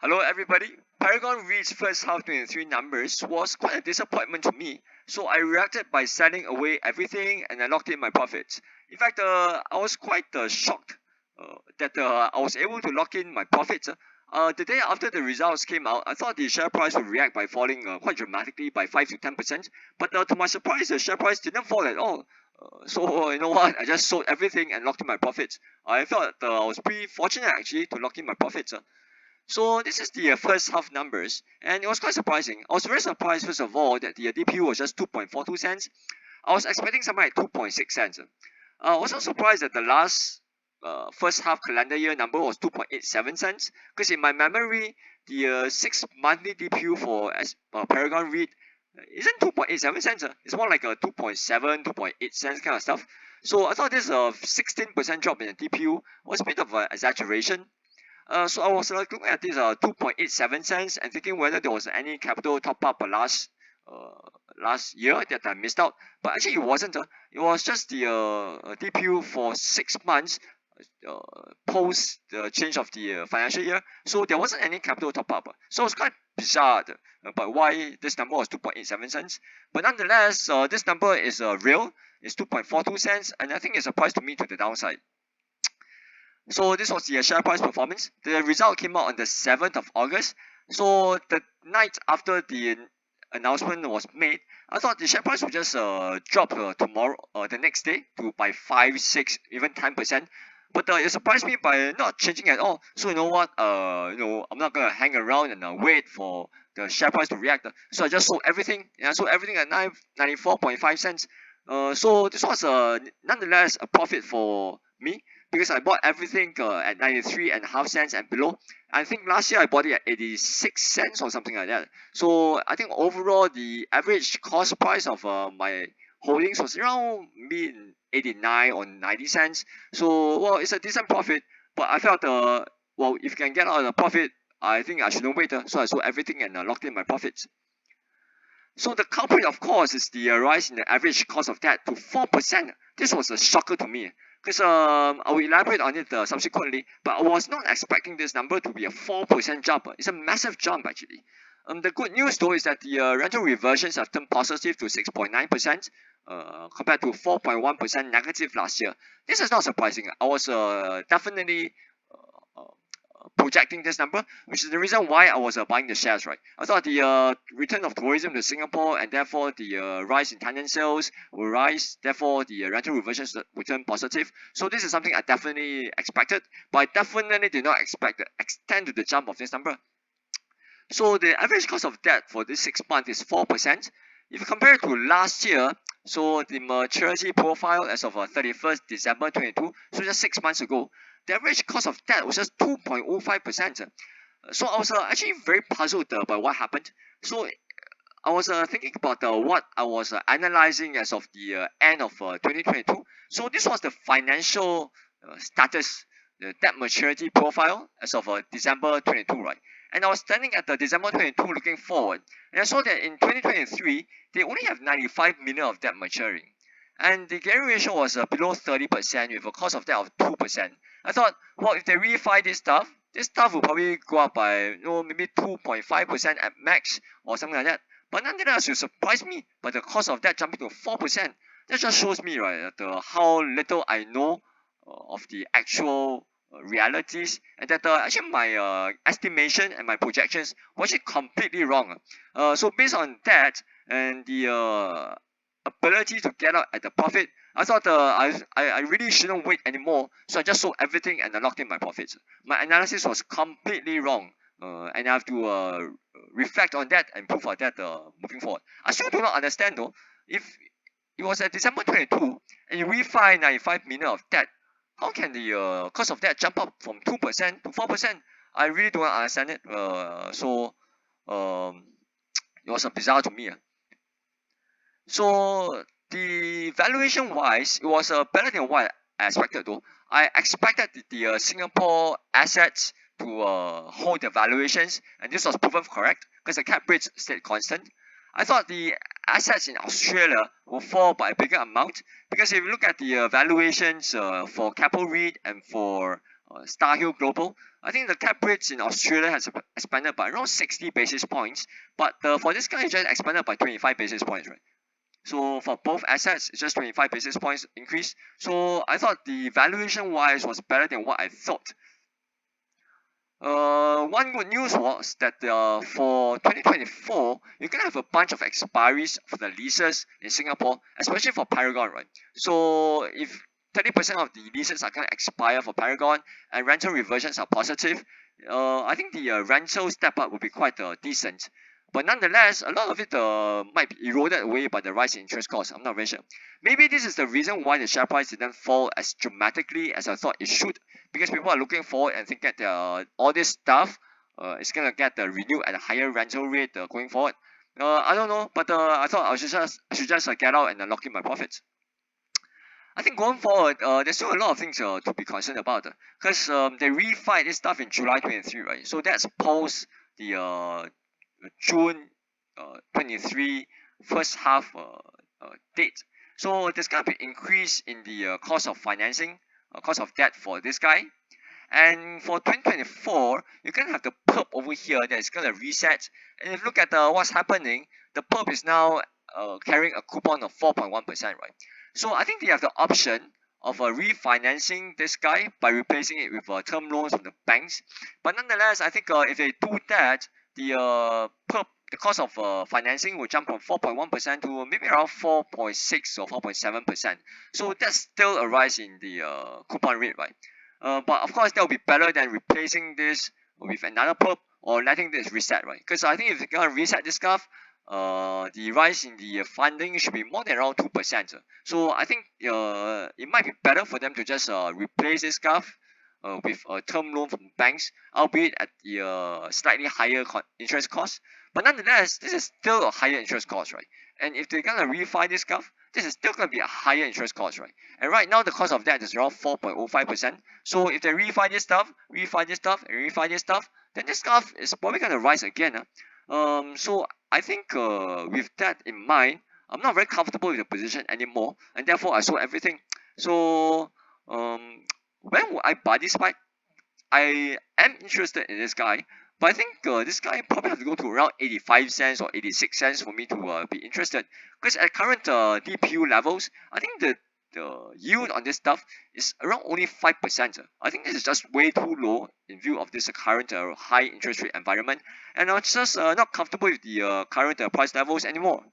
Hello everybody. Paragon REIT's first half 23 numbers was quite a disappointment to me, so I reacted by selling away everything and I locked in my profits. In fact, I was quite shocked that I was able to lock in my profits. The day after the results came out, I thought the share price would react by falling quite dramatically by 5 to 10%, but to my surprise, the share price didn't fall at all. So you know what? I just sold everything and locked in my profits. I felt I was pretty fortunate actually to lock in my profits. So this is the first half numbers, and it was quite surprising. I was very surprised, first of all, that the DPU was just 2.42 cents. I was expecting something like 2.6 cents. I was also surprised that the last first half calendar year number was 2.87 cents, because in my memory, the 6 monthly DPU for Paragon REIT isn't 2.87 cents. It's more like a 2.7, 2.8 cents kind of stuff. So I thought this 16% drop in the DPU was a bit of an exaggeration. So I was looking at this 2.87 cents and thinking whether there was any capital top up last year that I missed out. But actually it wasn't. It was just the DPU for 6 months post the change of the financial year. So there wasn't any capital top up. So it's quite bizarre about why this number was 2.87 cents. But nonetheless, this number is real. It's 2.42 cents, and I think it's a price to me to the downside. So this was the share price performance. The result came out on the 7th of August. So the night after the announcement was made, I thought the share price would just drop tomorrow, the next day, to by 5, 6, even 10%. But it surprised me by not changing at all. So you know what? I'm not gonna hang around and wait for the share price to react. So I just sold everything. And I sold everything at 94.5 cents. So this was nonetheless a profit for me, because I bought everything at 93.5 cents and below. I think last year I bought it at 86 cents or something like that. So I think overall the average cost price of my holdings was around mid 89 or 90 cents. So well, it's a decent profit, but I felt well, if you can get out of the profit, I think I shouldn't wait. So I sold everything and locked in my profits. So the culprit, of course, is the rise in the average cost of debt to 4%. This was a shocker to me, because I will elaborate on it subsequently, but I was not expecting this number to be a 4% jump. It's a massive jump actually. The good news though is that the rental reversions have turned positive to 6.9%, compared to 4.1% negative last year. This is not surprising. I was definitely projecting this number, which is the reason why I was buying the shares, right? I thought the return of tourism to Singapore and therefore the rise in tenant sales will rise, therefore the rental reversions will turn positive. So this is something I definitely expected, but I definitely did not expect the extent to the jump of this number. So the average cost of debt for this 6 months is 4%. If you compare it to last year, so the maturity profile as of 31st December 22, so just 6 months ago, the average cost of debt was just 2.05%. So I was actually very puzzled by what happened. So I was thinking about what I was analyzing as of the end of 2022. So this was the financial status, the debt maturity profile as of December 22, right? And I was standing at the December 22 looking forward, and I saw that in 2023 they only have 95 million of debt maturing, and the gearing ratio was below 30% with a cost of debt of 2%. I thought, well, if they refi this stuff will probably go up by maybe 2.5% at max or something like that. But nonetheless, it surprised me by the cost of debt jumping to 4%. That just shows me, right, how little I know of the actual realities, and that actually my estimation and my projections were actually completely wrong. So based on that and the ability to get out at the profit, I thought I really shouldn't wait anymore. So I just sold everything and I locked in my profits. My analysis was completely wrong. And I have to reflect on that and prove for that moving forward. I still do not understand though. If it was at December 22 and you refi 95 million of debt, how can the cost of debt jump up from 2% to 4%? I really don't understand it. So it was bizarre to me. So the valuation wise, it was better than what I expected though. I expected the Singapore assets to hold the valuations, and this was proven correct because the cap rates stayed constant. I thought the assets in Australia will fall by a bigger amount, because if you look at the valuations for Capital REIT and for Star Hill Global. I think the cap rates in Australia has expanded by around 60 basis points, but for this guy, it just expanded by 25 basis points, right? So for both assets, it's just 25 basis points increase. So I thought the valuation wise was better than what I thought. One good news was that for 2024, you're gonna have a bunch of expiries for the leases in Singapore, especially for Paragon, right? So if 30% of the leases are gonna expire for Paragon and rental reversions are positive, I think the rental step up will be quite decent. But nonetheless, a lot of it might be eroded away by the rise in interest costs. I'm not very sure. Maybe this is the reason why the share price didn't fall as dramatically as I thought it should, because people are looking forward and think that all this stuff is gonna get renewed at a higher rental rate going forward. I don't know, but I thought I should just get out and lock in my profits. I think going forward, there's still a lot of things to be concerned about, because they refi this stuff in July 23, right? So that's post the June 23 first half date. So there's gonna be increase in the cost of financing, cost of debt for this guy. And for 2024, you're gonna have the perp over here that is gonna reset. And if you look at what's happening, the perp is now carrying a coupon of 4.1%, right? So I think they have the option of refinancing this guy by replacing it with term loans from the banks. But nonetheless, I think if they do that, the perp, the cost of financing will jump from 4.1% to maybe around 4.6 or 4.7%. So that's still a rise in the coupon rate, right? But of course, that will be better than replacing this with another perp or letting this reset, right? Because I think if you're gonna reset this stuff, the rise in the funding should be more than around 2%. So I think it might be better for them to just replace this stuff with a term loan from banks, albeit at the slightly higher interest cost. But nonetheless, this is still a higher interest cost, right? And if they're gonna refi this stuff, this is still gonna be a higher interest cost, right? And right now the cost of that is around 4.05%. So if they refi this stuff, and refi this stuff, then this stuff is probably gonna rise again. So I think with that in mind, I'm not very comfortable with the position anymore, and therefore I sold everything. So when would I buy this bike? I am interested in this guy, but I think this guy probably have to go to around 85 cents or 86 cents for me to be interested. Because at current DPU levels, I think the yield on this stuff is around only 5%. I think this is just way too low in view of this current high interest rate environment, and I'm just not comfortable with the current price levels anymore.